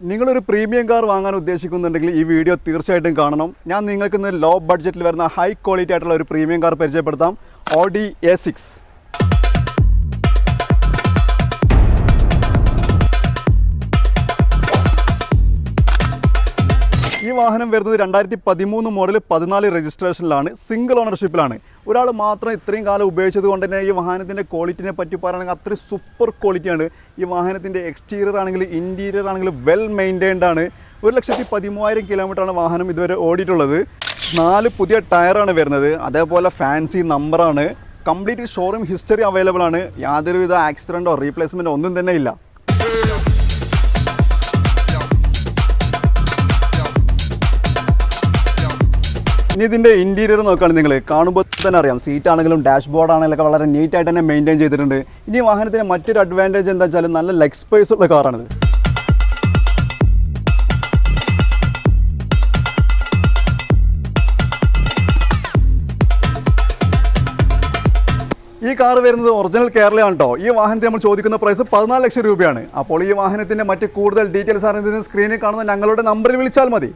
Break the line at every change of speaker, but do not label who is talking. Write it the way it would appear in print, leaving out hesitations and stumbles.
നിങ്ങളൊരു premium car വാങ്ങാൻ ഉദ്ദേശിക്കുന്നുണ്ടെങ്കിൽ ഈ വീഡിയോ തീർച്ചയായിട്ടും കാണണം. ഞാൻ നിങ്ങൾക്ക് ഇന്ന് ലോ ബഡ്ജറ്റിൽ വരുന്ന ഹൈ ക്വാളിറ്റി ആയിട്ടുള്ള ഒരു പ്രീമിയം കാർ പരിചയപ്പെടുത്താം. Audi A6. ഈ വാഹനം വരുന്നത് 2013 മോഡൽ 14 രജിസ്ട്രേഷനിലാണ്. സിംഗിൾ ഓണർഷിപ്പിലാണ്. ഒരാൾ മാത്രം ഇത്രയും കാലം ഉപയോഗിച്ചത് കൊണ്ട് തന്നെ ഈ വാഹനത്തിൻ്റെ ക്വാളിറ്റിനെ പറ്റി പറയുകയാണെങ്കിൽ അത്രയും സൂപ്പർ ക്വാളിറ്റിയാണ്. ഈ വാഹനത്തിൻ്റെ എക്സ്റ്റീരിയർ ആണെങ്കിലും ഇൻറ്റീരിയർ ആണെങ്കിലും വെൽ മെയിൻറ്റൈൻഡ് ആണ്. 1,13,000 കിലോമീറ്ററാണ് വാഹനം ഇതുവരെ ഓടിയിട്ടുള്ളത്. 4 പുതിയ ടയറാണ് വരുന്നത്. അതേപോലെ ഫാൻസി നമ്പറാണ്. കംപ്ലീറ്റ് ഷോറൂം ഹിസ്റ്ററി അവൈലബിൾ ആണ്. യാതൊരുവിധ ആക്സിഡൻറ്റോ റീപ്ലേസ്മെൻറ്റോ ഒന്നും തന്നെ ഇല്ല. ഇനി ഇതിൻ്റെ ഇൻറ്റീരിയർ നോക്കുകയാണെങ്കിൽ നിങ്ങൾ കാണുമ്പോൾ തന്നെ അറിയാം. സീറ്റ് ആണെങ്കിലും ഡാഷ് ബോർഡ് ആണെങ്കിലൊക്കെ വളരെ നീറ്റായിട്ട് തന്നെ മെയിൻറ്റെയിൻ ചെയ്തിട്ടുണ്ട്. ഇനി വാഹനത്തിന് മറ്റൊരു അഡ്വാൻറ്റേജ് എന്താ വെച്ചാൽ നല്ല ലെഗ് സ്പേസ് ഉള്ള കാറാണിത്. ഈ കാർ വരുന്നത് ഒറിജിനൽ കേരളയാണ് കേട്ടോ. ഈ വാഹനത്തിന് നമ്മൾ ചോദിക്കുന്ന പ്രൈസ് 14 ലക്ഷം രൂപയാണ്. അപ്പോൾ ഈ വാഹനത്തിൻ്റെ മറ്റ് കൂടുതൽ ഡീറ്റെയിൽസ് അറിയുന്നതിന് സ്ക്രീനിൽ കാണുന്ന ഞങ്ങളുടെ നമ്പറിൽ വിളിച്ചാൽ മതി.